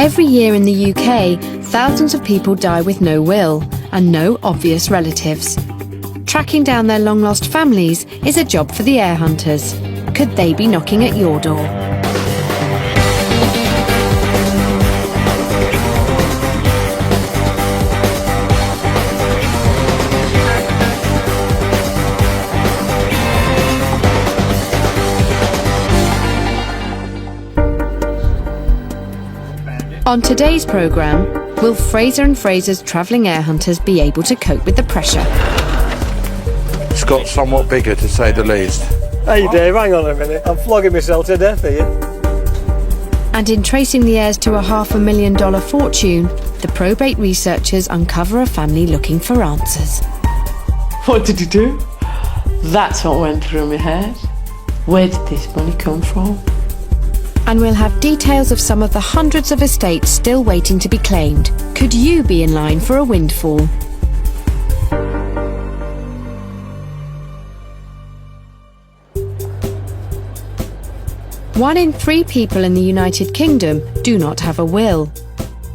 Every year in the UK, thousands of people die with no will and no obvious relatives. Tracking down their long-lost families is a job for the heir hunters. Could they be knocking at your door? On today's programme, will Fraser and Fraser's travelling heir hunters be able to cope with the pressure? It's got somewhat bigger, to say the least. Hey Dave, hang on a minute. I'm flogging myself to death here. And in tracing the heirs to a $500,000 fortune, the probate researchers uncover a family looking for answers. What did you do? That's what went through my head. Where did this money come from? And we'll have details of some of the hundreds of estates still waiting to be claimed. Could you be in line for a windfall? One in 3 people in the United Kingdom do not have a will.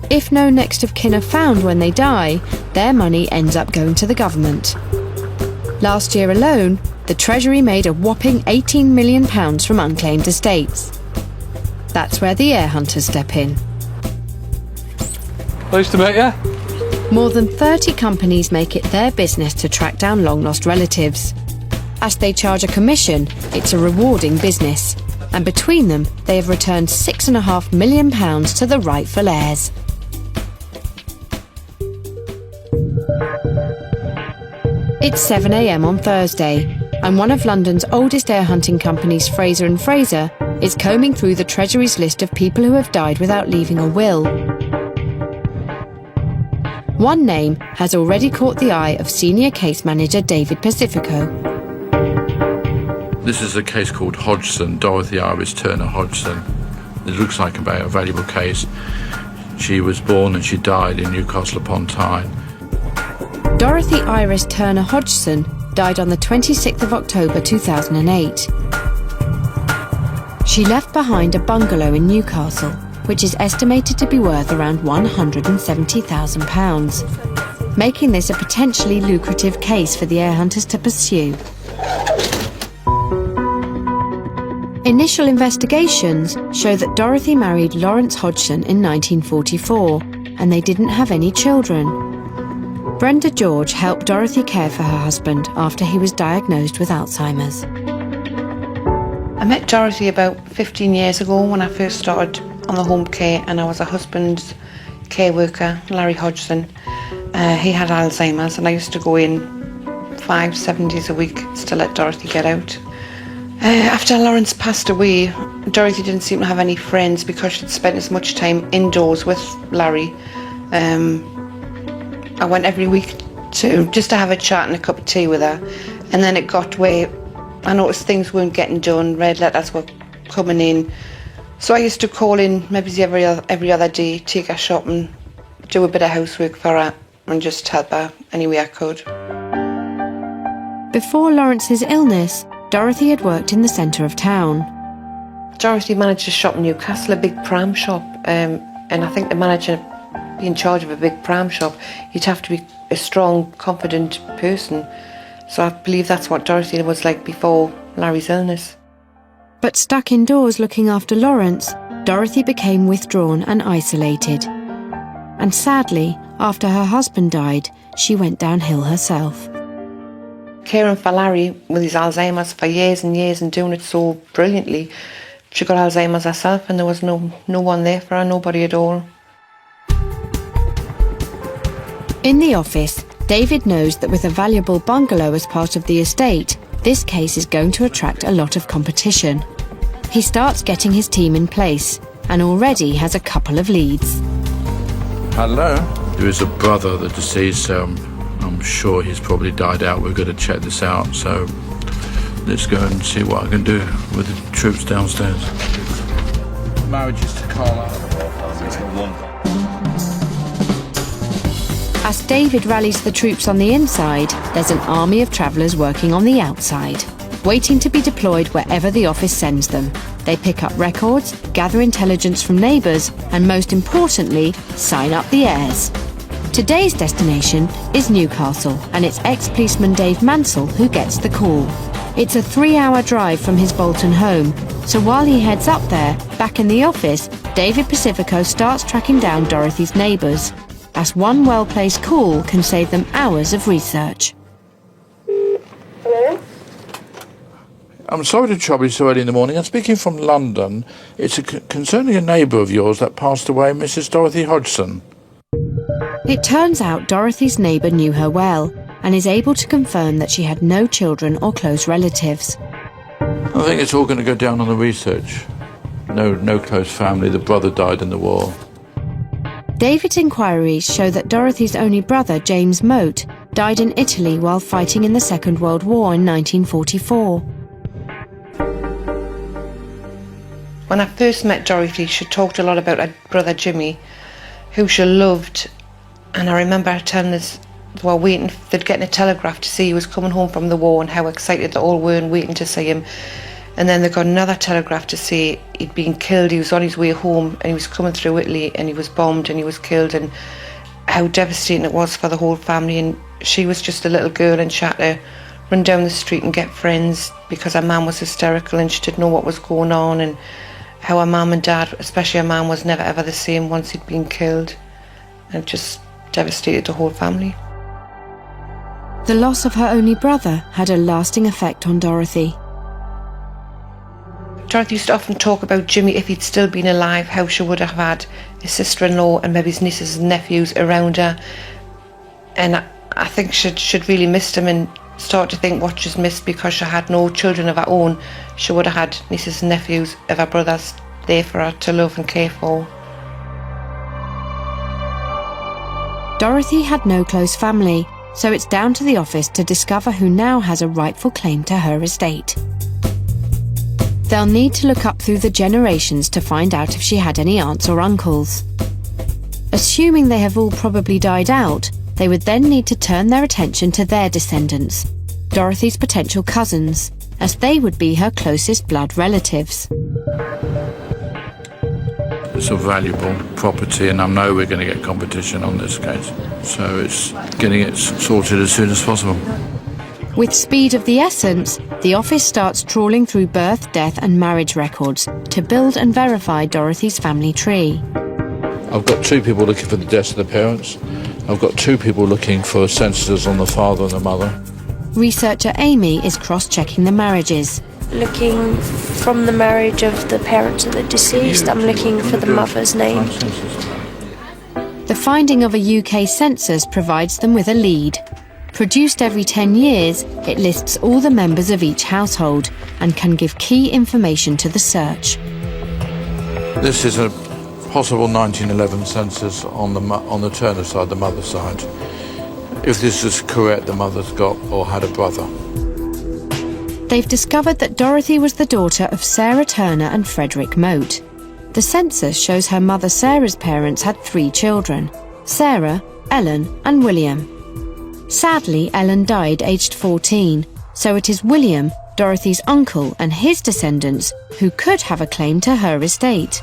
If no next of kin are found when they die, their money ends up going to the government. Last year alone, the Treasury made a whopping £18 million from unclaimed estates. That's where the heir hunters step in. Nice to meet you. More than 30 companies make it their business to track down long-lost relatives. As they charge a commission, it's a rewarding business. And between them, they have returned £6.5 million to the rightful heirs. It's 7 a.m. on Thursday, and one of London's oldest heir hunting companies, Fraser and Fraser, is combing through the Treasury's list of people who have died without leaving a will. One name has already caught the eye of senior case manager David Pacifico. This is a case called Hodgson, Dorothy Iris Turner Hodgson. It looks like a valuable case. She was born and she died in Newcastle upon Tyne. Dorothy Iris Turner Hodgson died on the 26th of October 2008. She left behind a bungalow in Newcastle, which is estimated to be worth around £170,000, making this a potentially lucrative case for the heir hunters to pursue. Initial investigations show that Dorothy married Lawrence Hodgson in 1944, and they didn't have any children. Brenda George helped Dorothy care for her husband after he was diagnosed with Alzheimer's. I met Dorothy about 15 years ago when I first started on the home care, and I was a husband's care worker, Larry Hodgson. He had Alzheimer's, and I used to go in 5-7 days a week to let Dorothy get out. After Lawrence passed away, Dorothy didn't seem to have any friends because she'd spent as much time indoors with Larry. I went every week just to have a chat and a cup of tea with her, and then it got where I noticed things weren't getting done, red letters were coming in. So I used to call in maybe every other day, take her shopping, do a bit of housework for her and just help her any way I could. Before Lawrence's illness, Dorothy had worked in the centre of town. Dorothy managed a shop in Newcastle, a big pram shop, and I think the manager, being in charge of a big pram shop, you'd have to be a strong, confident person. So I believe that's what Dorothy was like before Larry's illness. But stuck indoors looking after Lawrence, Dorothy became withdrawn and isolated. And sadly, after her husband died, she went downhill herself. Caring for Larry with his Alzheimer's for years and years and doing it so brilliantly, she got Alzheimer's herself and there was no one there for her, nobody at all. In the office, David knows that with a valuable bungalow as part of the estate, this case is going to attract a lot of competition. He starts getting his team in place and already has a couple of leads. Hello? There is a brother of the deceased, I'm sure he's probably died out. We're going to check this out, so let's go and see what I can do with the troops downstairs. Marriages to Carla. As David rallies the troops on the inside, there's an army of travellers working on the outside. waiting to be deployed wherever the office sends them. They pick up records, gather intelligence from neighbours, and most importantly, sign up the heirs. Today's destination is Newcastle, and it's ex-policeman Dave Mansell who gets the call. It's a 3-hour drive from his Bolton home, so while he heads up there, back in the office, David Pacifico starts tracking down Dorothy's neighbours, as one well-placed call can save them hours of research. Hello? I'm sorry to trouble you so early in the morning. I'm speaking from London. It's concerning a neighbour of yours that passed away, Mrs. Dorothy Hodgson. It turns out Dorothy's neighbour knew her well and is able to confirm that she had no children or close relatives. I think it's all going to go down on the research. No close family. The brother died in the war. David's inquiries show that Dorothy's only brother, James Moat, died in Italy while fighting in the Second World War in 1944. When I first met Dorothy, she talked a lot about her brother Jimmy, who she loved. And I remember her telling us they were waiting, they'd getting a telegraph to see he was coming home from the war and how excited they all were and waiting to see him. And then they got another telegraph to say he'd been killed. He was on his way home and he was coming through Italy and he was bombed and he was killed, and how devastating it was for the whole family. And she was just a little girl and she had to run down the street and get friends because her mum was hysterical and she didn't know what was going on, and how her mum and dad, especially her mum, was never ever the same once he'd been killed, and just devastated the whole family. The loss of her only brother had a lasting effect on Dorothy. Dorothy used to often talk about Jimmy, if he'd still been alive, how she would have had his sister-in-law and maybe his nieces and nephews around her. And I think she'd really missed him, and start to think what she's missed because she had no children of her own. She would have had nieces and nephews of her brothers there for her to love and care for. Dorothy had no close family, so it's down to the office to discover who now has a rightful claim to her estate. They'll need to look up through the generations to find out if she had any aunts or uncles. Assuming they have all probably died out, they would then need to turn their attention to their descendants, Dorothy's potential cousins, as they would be her closest blood relatives. It's a valuable property, and I know we're going to get competition on this case. So it's getting it sorted as soon as possible. With speed of the essence, the office starts trawling through birth, death and marriage records to build and verify Dorothy's family tree. I've got 2 people looking for the deaths of the parents. I've got 2 people looking for ancestors on the father and the mother. Researcher Amy is cross-checking the marriages. Looking from the marriage of the parents of the deceased, I'm looking for the mother's name. The finding of a UK census provides them with a lead. Produced every 10 years, it lists all the members of each household and can give key information to the search. This is a possible 1911 census on the Turner side, the mother's side. If this is correct, the mother's got or had a brother. They've discovered that Dorothy was the daughter of Sarah Turner and Frederick Moat. The census shows her mother Sarah's parents had 3 children: Sarah, Ellen and William. Sadly, Ellen died aged 14, so it is William, Dorothy's uncle, and his descendants who could have a claim to her estate.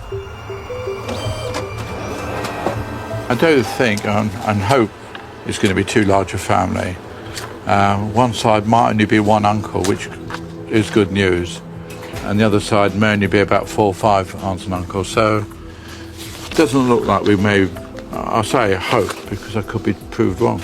I don't think and hope it's going to be too large a family. One side might only be one uncle, which is good news, and the other side may only be about 4 or 5 aunts and uncles. So it doesn't look like we may. I'll say hope because I could be proved wrong.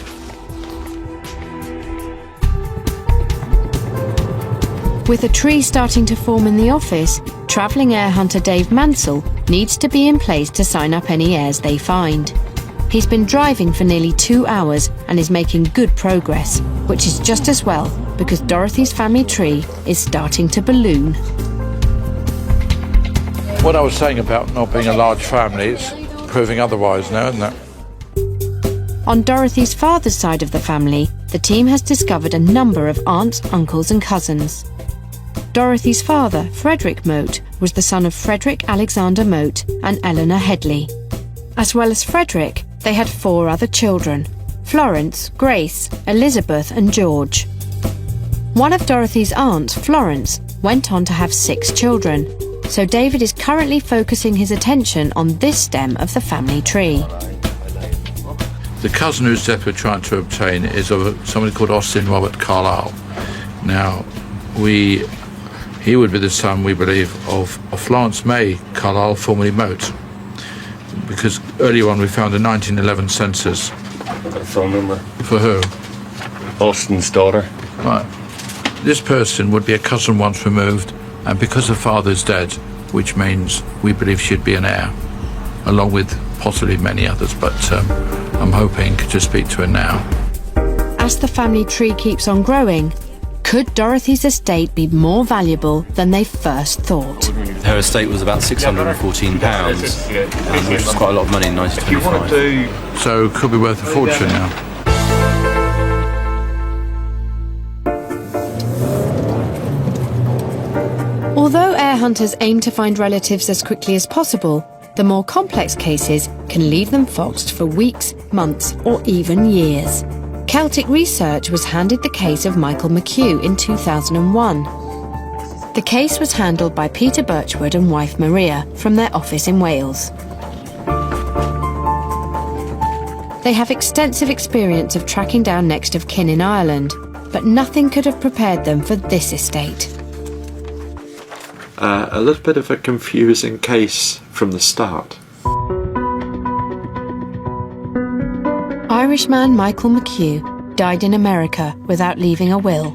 With a tree starting to form in the office, travelling heir hunter Dave Mansell needs to be in place to sign up any heirs they find. He's been driving for nearly 2 hours and is making good progress, which is just as well because Dorothy's family tree is starting to balloon. What I was saying about not being a large family is proving otherwise now, isn't it? On Dorothy's father's side of the family, the team has discovered a number of aunts, uncles and cousins. Dorothy's father, Frederick Moat, was the son of Frederick Alexander Moat and Eleanor Headley. As well as Frederick, they had 4 other children: Florence, Grace, Elizabeth and George. One of Dorothy's aunts, Florence, went on to have 6 children, so David is currently focusing his attention on this stem of the family tree. The cousin who's we're trying to obtain is of somebody called Austin Robert Carlyle. Now, he would be the son, we believe, of Florence May Carlyle, formerly Moat, because earlier on we found a 1911 census. A phone number. For who? Austin's daughter. Right. This person would be a cousin once removed, and because her father's dead, which means we believe she'd be an heir, along with possibly many others, but I'm hoping to speak to her now. As the family tree keeps on growing, could Dorothy's estate be more valuable than they first thought? Her estate was about £614, which was quite a lot of money in 1925. So it could be worth a fortune now. Although heir hunters aim to find relatives as quickly as possible, the more complex cases can leave them foxed for weeks, months, or even years. Celtic Research was handed the case of Michael McHugh in 2001. The case was handled by Peter Birchwood and wife Maria from their office in Wales. They have extensive experience of tracking down next of kin in Ireland, but nothing could have prepared them for this estate. A little bit of a confusing case from the start. Irishman Michael McHugh died in America without leaving a will.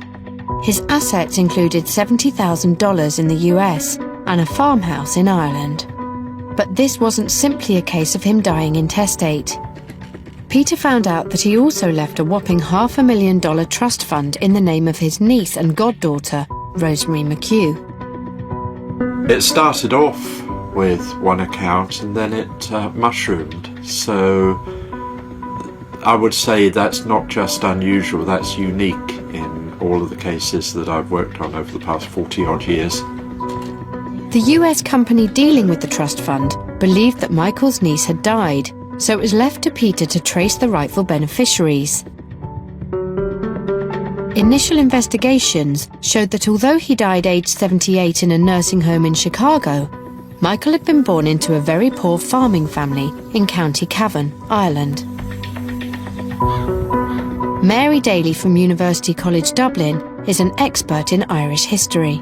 His assets included $70,000 in the US and a farmhouse in Ireland. But this wasn't simply a case of him dying intestate. Peter found out that he also left a whopping $500,000 trust fund in the name of his niece and goddaughter, Rosemary McHugh. It started off with one account and then it mushroomed. So I would say that's not just unusual, that's unique in all of the cases that I've worked on over the past 40-odd years. The US company dealing with the trust fund believed that Michael's niece had died, so it was left to Peter to trace the rightful beneficiaries. Initial investigations showed that although he died aged 78 in a nursing home in Chicago, Michael had been born into a very poor farming family in County Cavan, Ireland. Mary Daly from University College Dublin is an expert in Irish history.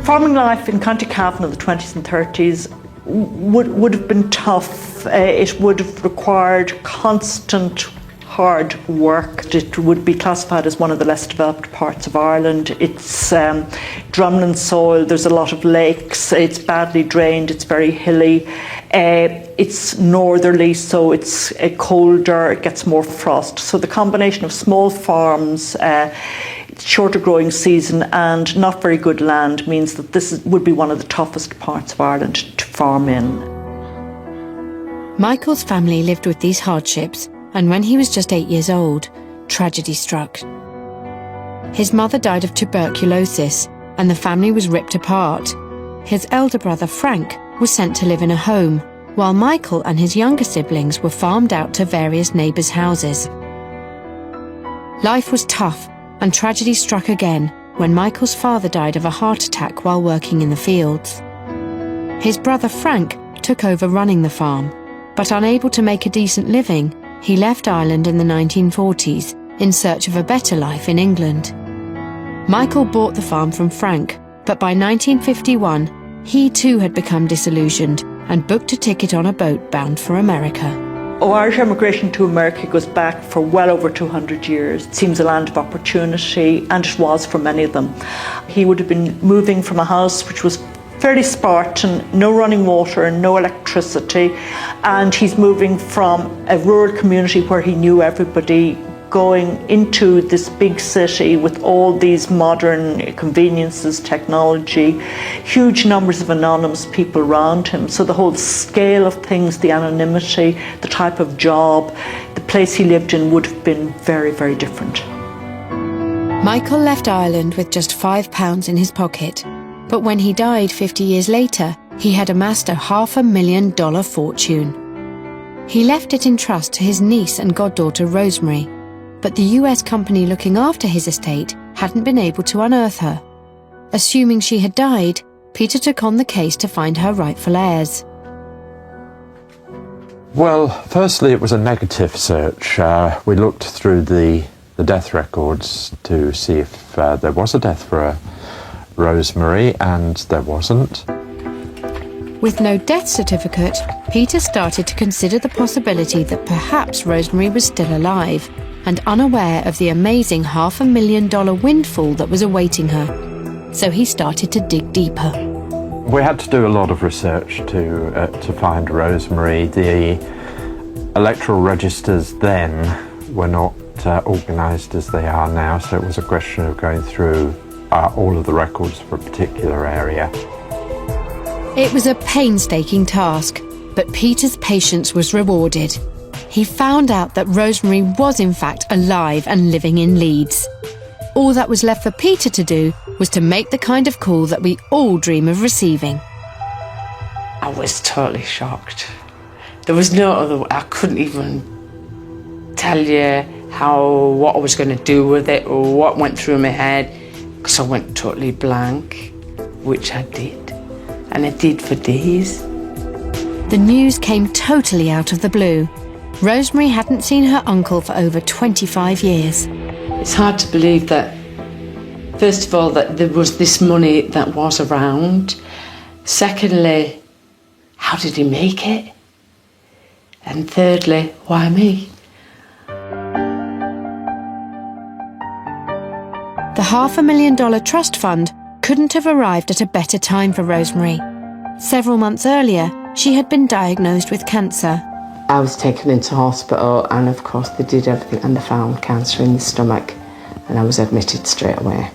Farming life in County Cavan in the 20s and 30s would have been tough. It would have required constant hard work. It would be classified as one of the less developed parts of Ireland. It's drumlin soil, there's a lot of lakes, it's badly drained, it's very hilly. It's northerly, so it's colder, it gets more frost. So the combination of small farms, shorter growing season and not very good land means that this would be one of the toughest parts of Ireland to farm in. Michael's family lived with these hardships, and when he was just 8 years old, tragedy struck. His mother died of tuberculosis, and the family was ripped apart. His elder brother, Frank, was sent to live in a home, while Michael and his younger siblings were farmed out to various neighbours' houses. Life was tough, and tragedy struck again when Michael's father died of a heart attack while working in the fields. His brother Frank took over running the farm, but unable to make a decent living, he left Ireland in the 1940s in search of a better life in England. Michael bought the farm from Frank, but by 1951, he too had become disillusioned and booked a ticket on a boat bound for America. Irish emigration to America goes back for well over 200 years. It seems a land of opportunity, and it was for many of them. He would have been moving from a house which was fairly Spartan, no running water and no electricity, and he's moving from a rural community where he knew everybody, going into this big city with all these modern conveniences, technology, huge numbers of anonymous people around him. So the whole scale of things, the anonymity, the type of job, the place he lived in would have been very, very different. Michael left Ireland with just £5 in his pocket, but when he died 50 years later, he had amassed a $500,000 fortune. He left it in trust to his niece and goddaughter Rosemary, but the US company looking after his estate hadn't been able to unearth her. Assuming she had died, Peter took on the case to find her rightful heirs. Well, firstly, it was a negative search. We looked through the death records to see if there was a death for Rosemary, and there wasn't. With no death certificate, Peter started to consider the possibility that perhaps Rosemary was still alive and unaware of the amazing $500,000 windfall that was awaiting her. So he started to dig deeper. We had to do a lot of research to find Rosemary. The electoral registers then were not organised as they are now, so it was a question of going through all of the records for a particular area. It was a painstaking task, but Peter's patience was rewarded. He found out that Rosemary was in fact alive and living in Leeds. All that was left for Peter to do was to make the kind of call that we all dream of receiving. I was totally shocked. There was no other. I couldn't even tell you what I was going to do with it or what went through my head, because I went totally blank, which I did. And I did for days. The news came totally out of the blue. Rosemary hadn't seen her uncle for over 25 years. It's hard to believe that, first of all, that there was this money that was around. Secondly, how did he make it? And thirdly, why me? The $500,000 trust fund couldn't have arrived at a better time for Rosemary. Several months earlier, she had been diagnosed with cancer. I was taken into hospital, and of course they did everything and they found cancer in the stomach, and I was admitted straight away.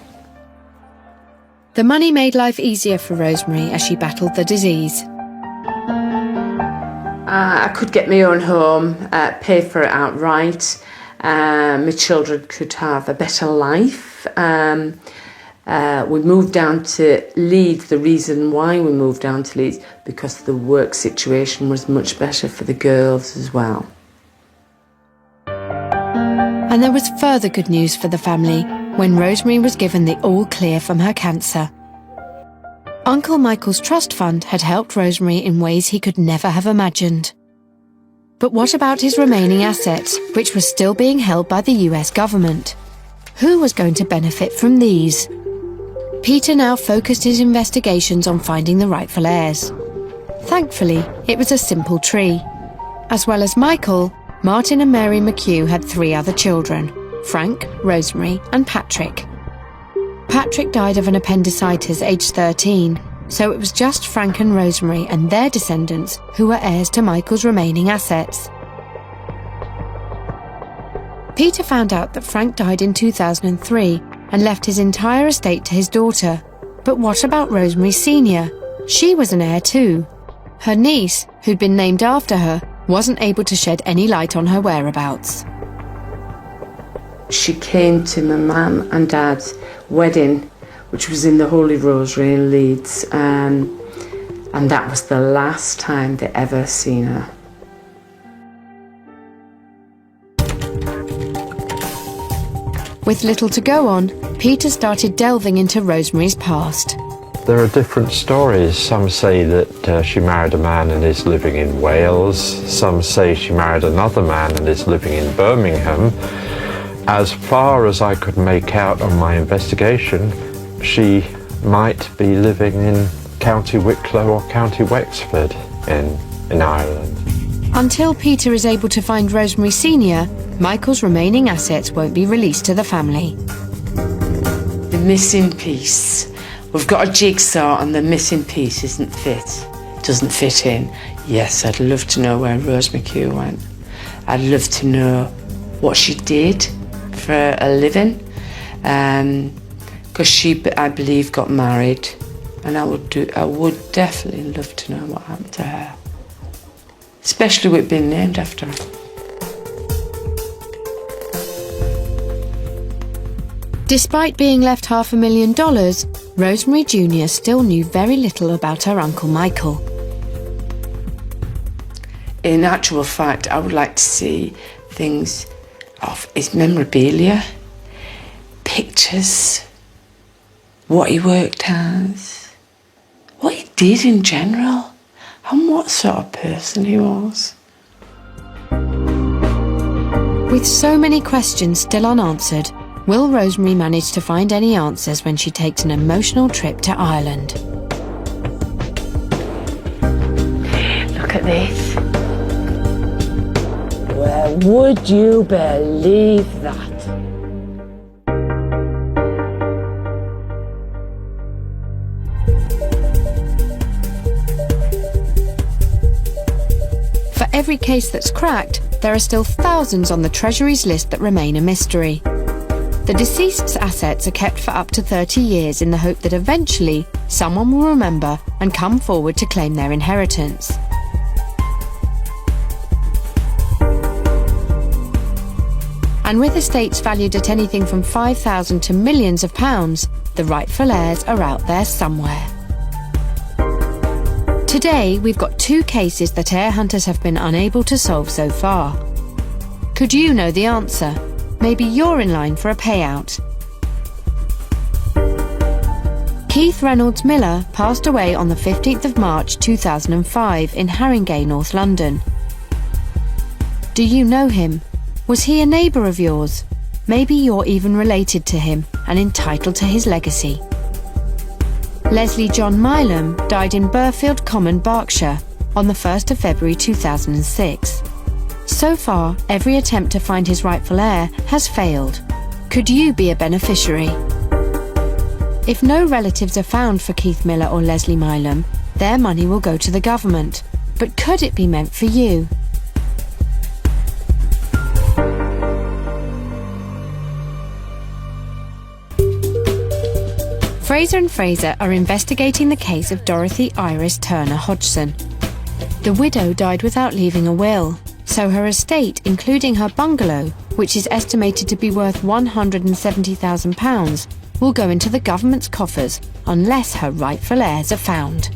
The money made life easier for Rosemary as she battled the disease. I could get my own home, pay for it outright. My children could have a better life. We moved down to Leeds. The reason why we moved down to Leeds, because the work situation was much better for the girls as well. And there was further good news for the family when Rosemary was given the all clear from her cancer. Uncle Michael's trust fund had helped Rosemary in ways he could never have imagined. But what about his remaining assets, which were still being held by the US government? Who was going to benefit from these? Peter now focused his investigations on finding the rightful heirs. Thankfully, it was a simple tree. As well as Michael, Martin and Mary McHugh had 3 other children: Frank, Rosemary and Patrick. Patrick died of an appendicitis aged 13, so it was just Frank and Rosemary and their descendants who were heirs to Michael's remaining assets. Peter found out that Frank died in 2003 and left his entire estate to his daughter. But what about Rosemary Sr.? She was an heir too. Her niece, who'd been named after her, wasn't able to shed any light on her whereabouts. She came to my mum and dad's wedding, which was in the Holy Rosary in Leeds, and that was the last time they ever seen her. With little to go on, Peter started delving into Rosemary's past. There are different stories. Some say that she married a man and is living in Wales. Some say she married another man and is living in Birmingham. As far as I could make out on my investigation, she might be living in County Wicklow or County Wexford in Ireland. Until Peter is able to find Rosemary Sr., Michael's remaining assets won't be released to the family. The missing piece. We've got a jigsaw and the missing piece doesn't fit in. Yes, I'd love to know where Rose McHugh went. I'd love to know what she did for a living, because she, I believe, got married, and I would definitely love to know what happened to her, especially with being named after her. Despite being left $500,000, Rosemary Jr. still knew very little about her Uncle Michael. In actual fact, I would like to see things of his memorabilia, pictures, what he worked as, what he did in general, and what sort of person he was. With so many questions still unanswered, will Rosemary manage to find any answers when she takes an emotional trip to Ireland? Look at this. Well, would you believe that? For every case that's cracked, there are still thousands on the Treasury's list that remain a mystery. The deceased's assets are kept for up to 30 years in the hope that eventually someone will remember and come forward to claim their inheritance. And with estates valued at anything from £5,000 to millions of pounds, the rightful heirs are out there somewhere. Today, we've got 2 cases that heir hunters have been unable to solve so far. Could you know the answer? Maybe you're in line for a payout. Keith Reynolds Miller passed away on the 15th of March 2005 in Haringey, North London. Do you know him? Was he a neighbour of yours? Maybe you're even related to him and entitled to his legacy. Leslie John Milam died in Burfield Common, Berkshire, on the 1st of February 2006. So far, every attempt to find his rightful heir has failed. Could you be a beneficiary? If no relatives are found for Keith Miller or Leslie Milam, their money will go to the government. But could it be meant for you? Fraser and Fraser are investigating the case of Dorothy Iris Turner Hodgson. The widow died without leaving a will, so her estate, including her bungalow, which is estimated to be worth £170,000, will go into the government's coffers unless her rightful heirs are found.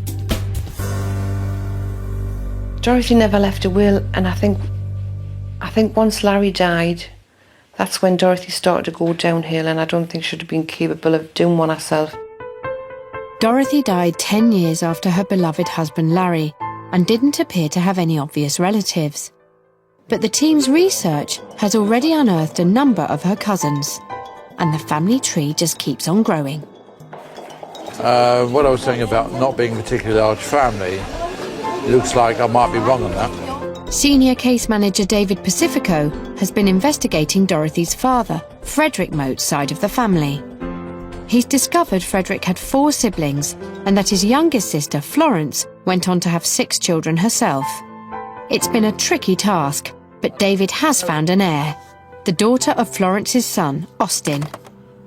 Dorothy never left a will, and I think once Larry died, that's when Dorothy started to go downhill, and I don't think she'd have been capable of doing one herself. Dorothy died 10 years after her beloved husband Larry and didn't appear to have any obvious relatives. But the team's research has already unearthed a number of her cousins, and the family tree just keeps on growing. What I was saying about not being a particularly large family, it looks like I might be wrong on that. Senior case manager David Pacifico has been investigating Dorothy's father, Frederick Moat's side of the family. He's discovered Frederick had 4 siblings and that his youngest sister, Florence, went on to have 6 children herself. It's been a tricky task, but David has found an heir, the daughter of Florence's son, Austin.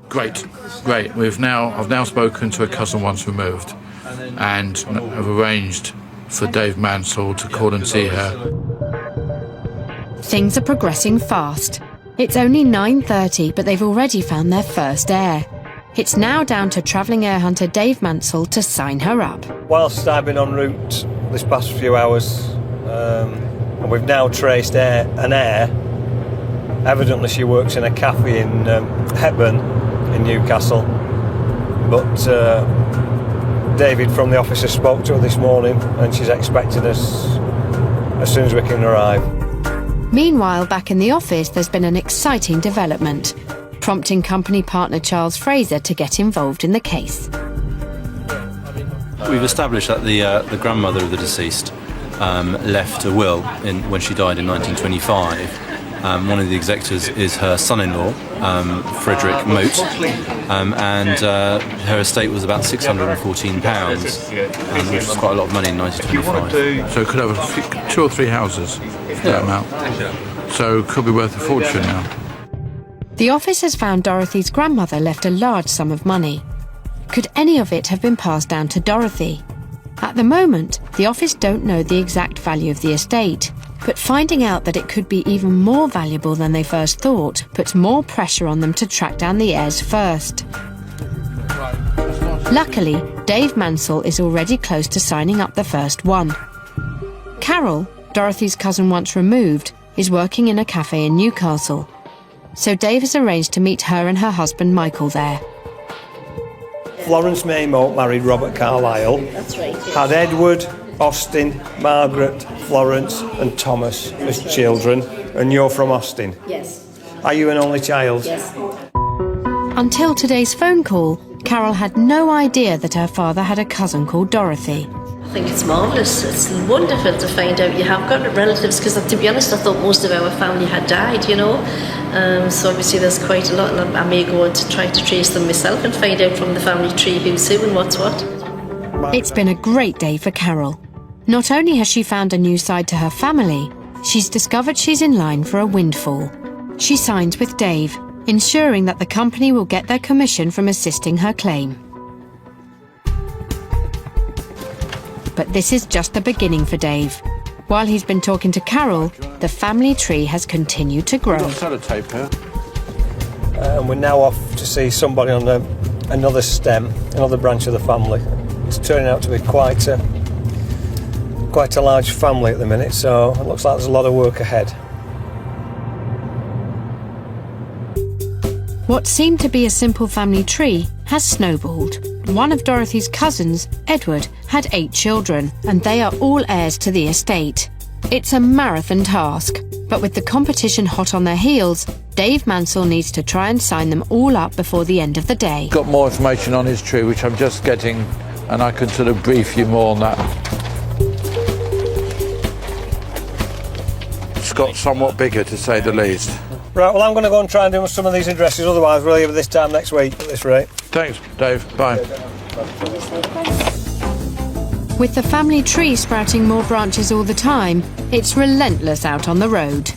Great. I've now spoken to a cousin once removed and have arranged for Dave Mansell to call and see her. Things are progressing fast. It's only 9:30, but they've already found their first heir. It's now down to travelling heir hunter Dave Mansell to sign her up. Whilst I've been en route this past few hours, and we've now traced an heir. Evidently she works in a cafe in Hepburn in Newcastle. But David from the office has spoke to her this morning and she's expecting us as soon as we can arrive. Meanwhile, back in the office, there's been an exciting development, prompting company partner Charles Fraser to get involved in the case. We've established that the grandmother of the deceased left a will when she died in 1925. One of the executors is her son-in-law, Frederick Moat, and her estate was about £614, which is quite a lot of money in 1925. So it could have 2 or 3 houses for that amount. So it could be worth a fortune now. The office has found Dorothy's grandmother left a large sum of money. Could any of it have been passed down to Dorothy? At the moment, the office don't know the exact value of the estate, but finding out that it could be even more valuable than they first thought puts more pressure on them to track down the heirs first. Luckily, Dave Mansell is already close to signing up the first one. Carol, Dorothy's cousin once removed, is working in a cafe in Newcastle. so Dave has arranged to meet her and her husband Michael there. Florence Maymote married Robert Carlyle. That's right. Yes. Had Edward, Austin, Margaret, Florence and Thomas as children, and you're from Austin. Yes. Are you an only child? Yes. Until today's phone call, Carol had no idea that her father had a cousin called Dorothy. I think it's marvellous. It's wonderful to find out you have got relatives, because to be honest I thought most of our family had died, you know. So obviously there's quite a lot, and I may go on to try to trace them myself and find out from the family tree who's who and what's what. It's been a great day for Carol. Not only has she found a new side to her family, she's discovered she's in line for a windfall. She signs with Dave, ensuring that the company will get their commission from assisting her claim. But this is just the beginning for Dave. While he's been talking to Carol, the family tree has continued to grow. Sellotape here. And we're now off to see somebody on another stem, another branch of the family. It's turning out to be quite a large family at the minute, so it looks like there's a lot of work ahead. What seemed to be a simple family tree has snowballed. One of Dorothy's cousins, Edward, had 8 children, and they are all heirs to the estate. It's a marathon task, but with the competition hot on their heels, Dave Mansell needs to try and sign them all up before the end of the day. Got more information on his tree, which I'm just getting, and I can sort of brief you more on that. It's got somewhat bigger, to say the least. Right, well I'm going to go and try and do some of these addresses, otherwise we'll leave at this time next week at this rate. Thanks, Dave. Bye. With the family tree sprouting more branches all the time, it's relentless out on the road.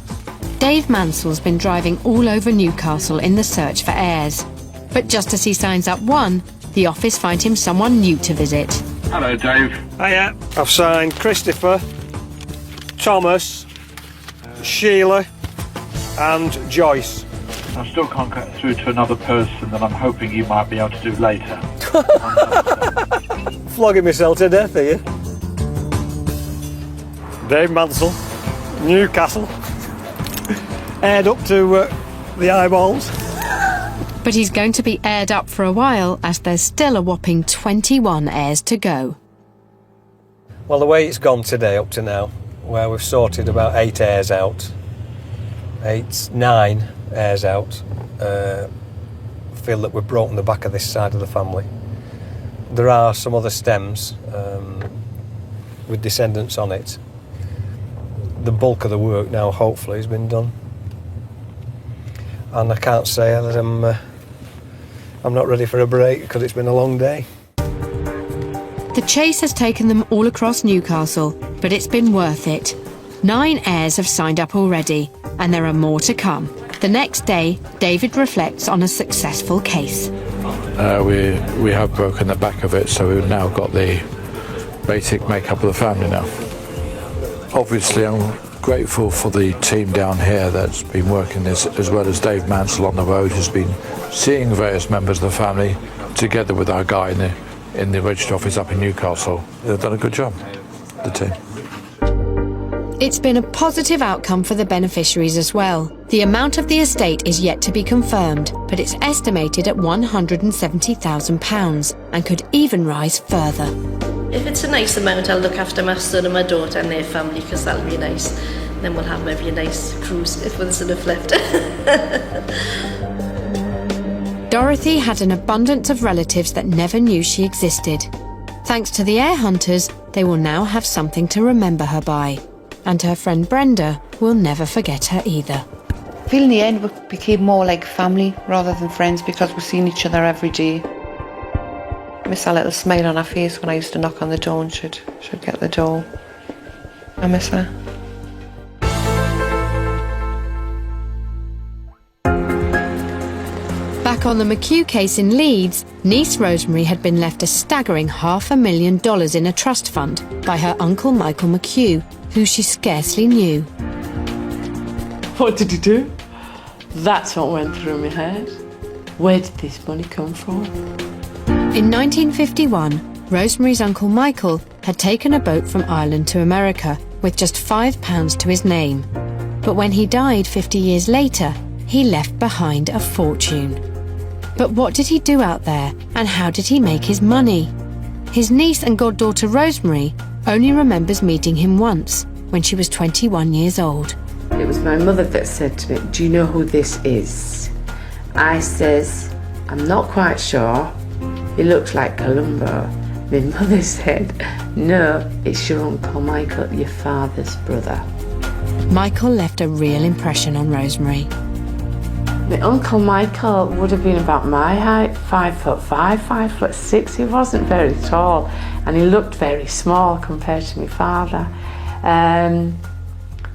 Dave Mansell's been driving all over Newcastle in the search for heirs. But just as he signs up one, the office find him someone new to visit. Hello, Dave. Hiya. I've signed Christopher, Thomas, Sheila and Joyce. I still can't get through to another person that I'm hoping you might be able to do later. Flogging myself to death here. Dave Mansell, Newcastle, aired up to the eyeballs. But he's going to be aired up for a while, as there's still a whopping 21 heirs to go. Well, the way it's gone today up to now, where we've sorted about 8 heirs out, 9 heirs out, feel that we've broken the back of this side of the family. There are some other stems with descendants on it. The bulk of the work now hopefully has been done, and I can't say that I'm not ready for a break, because it's been a long day. The chase has taken them all across Newcastle, but it's been worth it. 9 heirs have signed up already, and there are more to come. The next day, David reflects on a successful case. We have broken the back of it, so we've now got the basic makeup of the family now. Obviously, I'm grateful for the team down here that's been working this, as well as Dave Mansell on the road, who's been seeing various members of the family, together with our guy in the registry office up in Newcastle. They've done a good job, the team. It's been a positive outcome for the beneficiaries as well. The amount of the estate is yet to be confirmed, but it's estimated at £170,000 and could even rise further. If it's a nice amount, I'll look after my son and my daughter and their family, because that'll be nice. Then we'll have maybe a nice cruise if there's enough left. Dorothy had an abundance of relatives that never knew she existed. Thanks to the Heir Hunters, they will now have something to remember her by. And her friend Brenda will never forget her either. I feel in the end we became more like family rather than friends, because we've seen each other every day. I miss that little smile on her face when I used to knock on the door and she'd get the door. I miss her. Back on the McHugh case in Leeds, niece Rosemary had been left a staggering $500,000 in a trust fund by her uncle Michael McHugh, who she scarcely knew. What did he do? That's what went through my head. Where did this money come from? In 1951, Rosemary's uncle Michael had taken a boat from Ireland to America with just £5 to his name. But when he died 50 years later, he left behind a fortune. But what did he do out there, and how did he make his money? His niece and goddaughter Rosemary only remembers meeting him once, when she was 21 years old. It was my mother that said to me, "Do you know who this is?" I says, "I'm not quite sure. He looks like Columbo." My mother said, "No, it's your Uncle Michael, your father's brother." Michael left a real impression on Rosemary. My Uncle Michael would have been about my height, 5'5", 5'6". He wasn't very tall, and he looked very small compared to my father.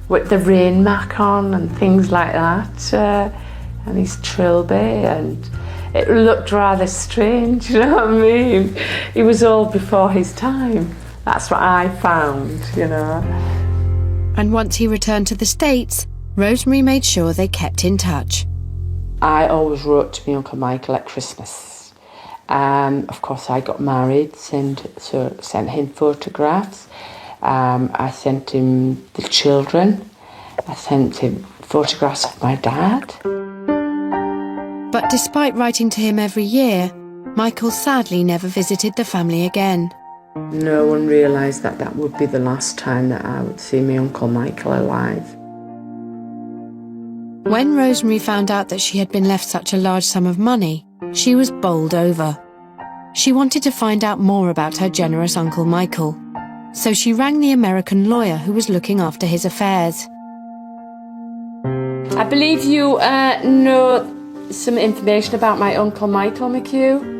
With the rain mark on and things like that, and his trilby, and it looked rather strange, you know what I mean? He was all before his time. That's what I found, you know. And once he returned to the States, Rosemary made sure they kept in touch. I always wrote to my Uncle Michael at Christmas. Of course, I got married, sent him photographs. I sent him the children. I sent him photographs of my dad. But despite writing to him every year, Michael sadly never visited the family again. No one realised that that would be the last time that I would see my Uncle Michael alive. When Rosemary found out that she had been left such a large sum of money, she was bowled over. She wanted to find out more about her generous Uncle Michael, so she rang the American lawyer who was looking after his affairs. I believe you know some information about my Uncle Michael, McHugh?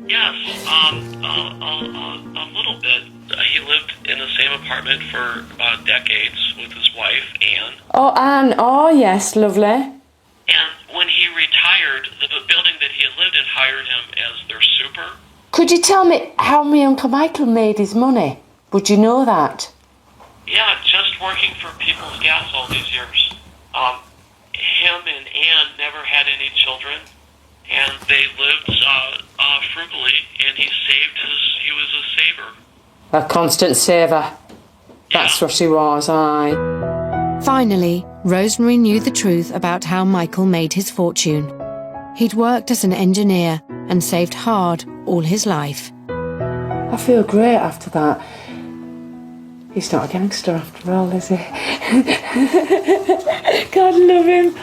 Yes, a little bit. He lived in the same apartment for decades with his wife, Anne. Oh, Anne. Oh, yes, lovely. And when he retired, the building that he had lived in hired him as their super. Could you tell me how my Uncle Michael made his money? Would you know that? Yeah, just working for People's Gas all these years. Him and Anne never had any children, and they lived frugally, and he was a saver. A constant saver. That's what he was, aye. Finally, Rosemary knew the truth about how Michael made his fortune. He'd worked as an engineer and saved hard all his life. I feel great after that. He's not a gangster after all, is he? God love him.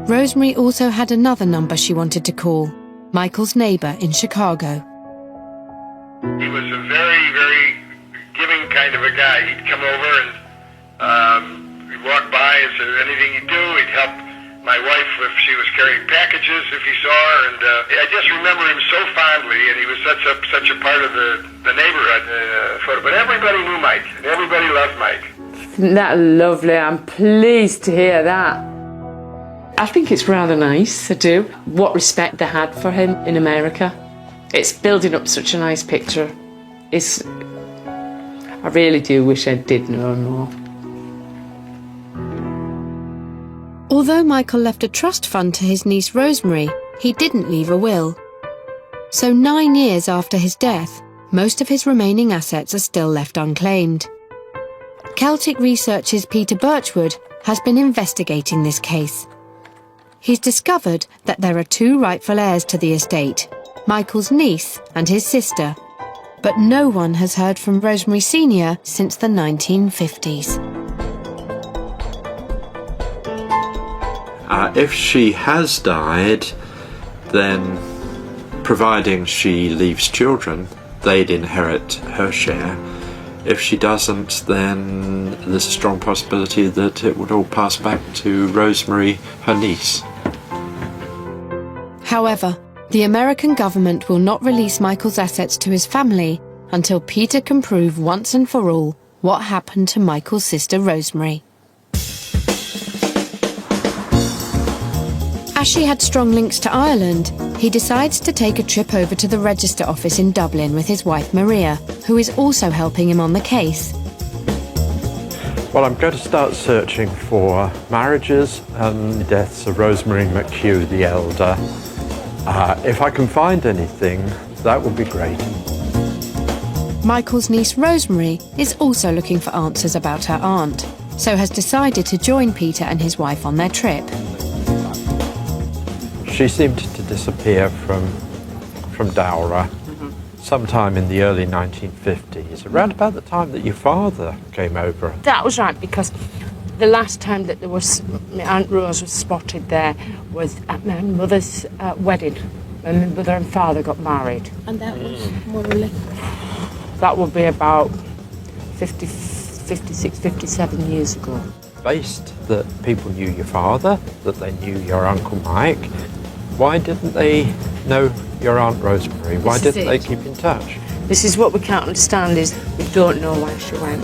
Rosemary also had another number she wanted to call, Michael's neighbour in Chicago. He was a very, very giving kind of a guy. He'd come over and he'd walk by and say, anything you do, he'd help my wife if she was carrying packages, if he saw her, and I just remember him so fondly, and he was such a part of the neighborhood. But everybody knew Mike, and everybody loved Mike. Isn't that lovely? I'm pleased to hear that. I think it's rather nice, I do, what respect they had for him in America. It's building up such a nice picture. I really do wish I did know more. Although Michael left a trust fund to his niece Rosemary, he didn't leave a will. So 9 years after his death, most of his remaining assets are still left unclaimed. Celtic Research's Peter Birchwood has been investigating this case. He's discovered that there are 2 rightful heirs to the estate, Michael's niece and his sister, but no one has heard from Rosemary Sr. since the 1950s. If she has died, then providing she leaves children, they'd inherit her share. If she doesn't, then there's a strong possibility that it would all pass back to Rosemary, her niece. However, the American government will not release Michael's assets to his family until Peter can prove once and for all what happened to Michael's sister Rosemary. As she had strong links to Ireland, he decides to take a trip over to the Register Office in Dublin with his wife Maria, who is also helping him on the case. Well, I'm going to start searching for marriages and deaths of Rosemary McHugh the elder. If I can find anything, that would be great. Michael's niece Rosemary is also looking for answers about her aunt, so has decided to join Peter and his wife on their trip. She seemed to disappear from Dowra sometime in the early 1950s, around about the time that your father came over. That was right, because the last time that my Aunt Rose was spotted there was at my mother's wedding, when my mother and father got married. And that was more or less? That would be about 56, 57 years ago. Based that people knew your father, that they knew your Uncle Mike, why didn't they know your Aunt Rosemary? Why didn't they keep in touch? This is what we can't understand, is we don't know why she went.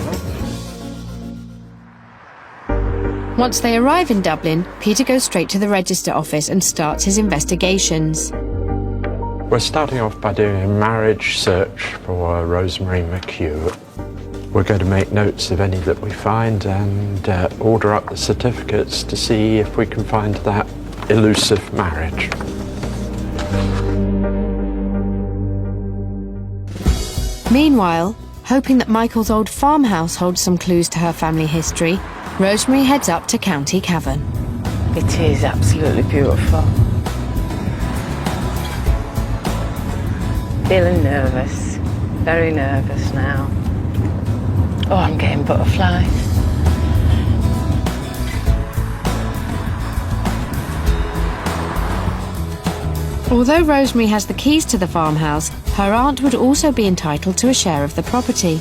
Once they arrive in Dublin, Peter goes straight to the Register Office and starts his investigations. We're starting off by doing a marriage search for Rosemary McHugh. We're going to make notes of any that we find and order up the certificates to see if we can find that elusive marriage. Meanwhile, hoping that Michael's old farmhouse holds some clues to her family history, Rosemary heads up to County Cavan. It is absolutely beautiful. Feeling nervous, very nervous now. Oh, I'm getting butterflies. Although Rosemary has the keys to the farmhouse, her aunt would also be entitled to a share of the property.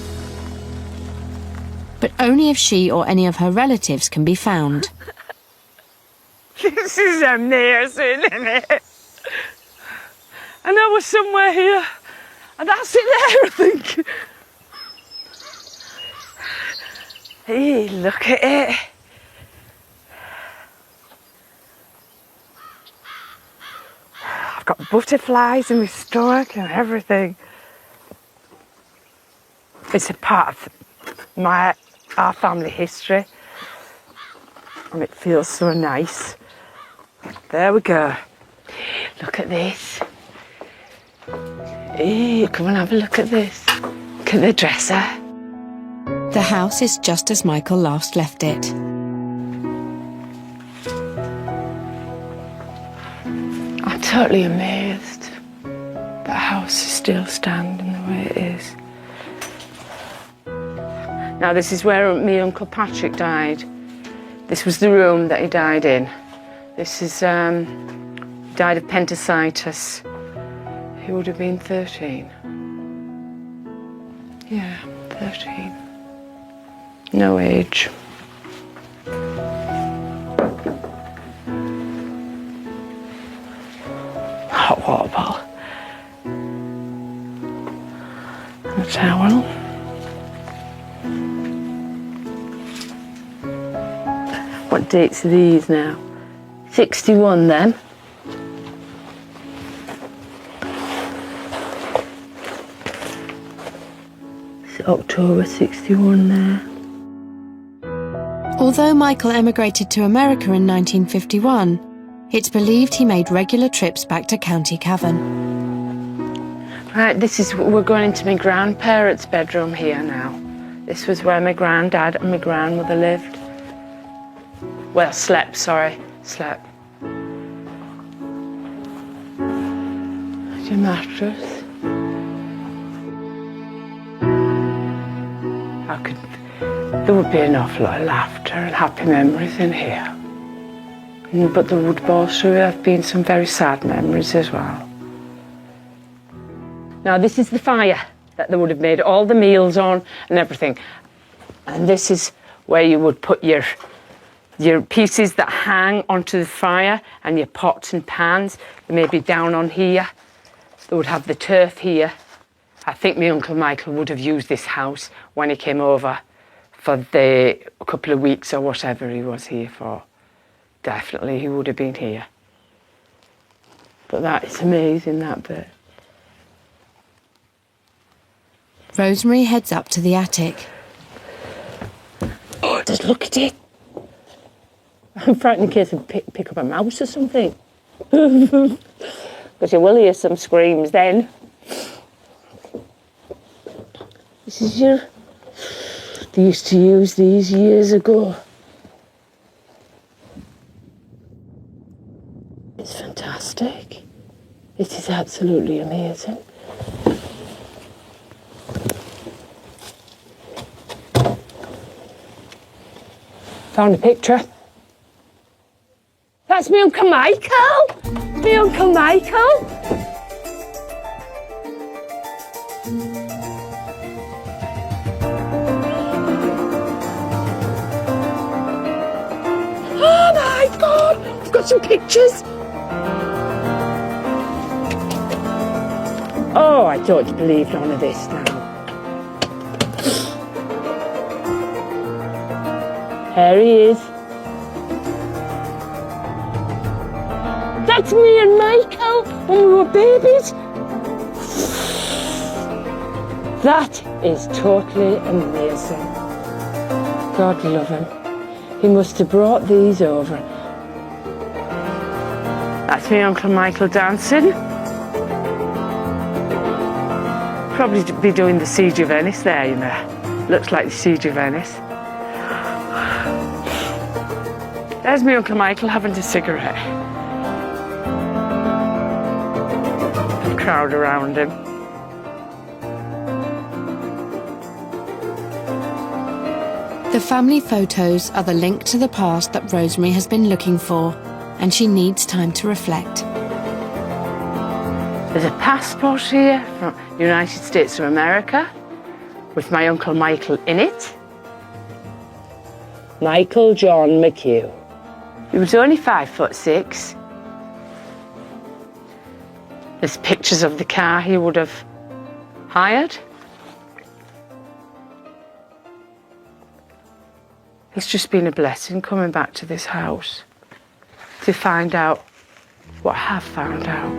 But only if she or any of her relatives can be found. This is amazing, isn't it? And I was somewhere here, and that's it there, I think. Hey, look at it. I've got butterflies in my stomach and everything. It's a part of our family history, and it feels so nice. There we go. Look at this. Hey, come and have a look at this. Look at the dresser. The house is just as Michael last left it. I'm totally amazed that house is still standing the way it is. Now, this is where my Uncle Patrick died. This was the room that he died in. This is, died of appendicitis. He would have been 13. Yeah, 13. No age. Hot water bottle. And a towel. What dates are these now? 61 then. It's October 61 there. Although Michael emigrated to America in 1951, it's believed he made regular trips back to County Cavan. Right, we're going into my grandparents' bedroom here now. This was where my granddad and my grandmother lived. Well, slept. Your mattress. There would be an awful lot of laughter and happy memories in here. But there would also have been some very sad memories as well. Now, this is the fire that they would have made all the meals on and everything. And this is where you would put your pieces that hang onto the fire and your pots and pans. They may be down on here. They would have the turf here. I think my Uncle Michael would have used this house when he came over for the couple of weeks or whatever he was here for. Definitely he would have been here. But that is amazing, that bit. Rosemary heads up to the attic. Oh, just look at it. I'm frightened in case I pick up a mouse or something. Because you will hear some screams then. This is your They used to use these years ago. It's fantastic. It is absolutely amazing. Found a picture. That's me Uncle Michael! Me Uncle Michael! Oh my God! I've got some pictures! Oh, I don't believe none of this now. Here he is. That's me and Michael when we were babies. That is totally amazing. God love him. He must have brought these over. That's me Uncle Michael dancing. Probably be doing the Siege of Venice there, you know. Looks like the Siege of Venice. There's me Uncle Michael having a cigarette. A crowd around him. The family photos are the link to the past that Rosemary has been looking for, and she needs time to reflect. There's a passport here from the United States of America with my Uncle Michael in it. Michael John McHugh. He was only 5'6". There's pictures of the car he would have hired. It's just been a blessing coming back to this house to find out what I have found out.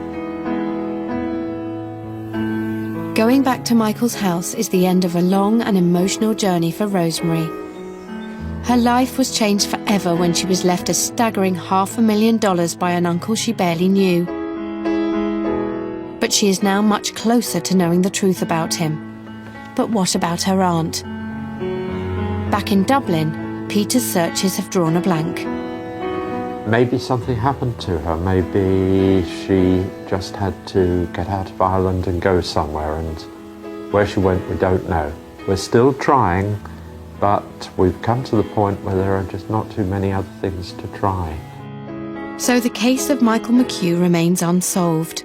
Going back to Michael's house is the end of a long and emotional journey for Rosemary. Her life was changed forever when she was left a staggering $500,000 by an uncle she barely knew. But she is now much closer to knowing the truth about him. But what about her aunt? Back in Dublin, Peter's searches have drawn a blank. Maybe something happened to her. Maybe she just had to get out of Ireland and go somewhere, and where she went we don't know. We're still trying, but we've come to the point where there are just not too many other things to try. So the case of Michael McHugh remains unsolved.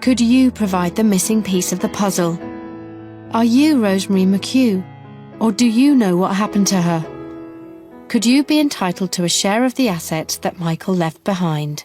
Could you provide the missing piece of the puzzle? Are you Rosemary McHugh? Or do you know what happened to her? Could you be entitled to a share of the assets that Michael left behind?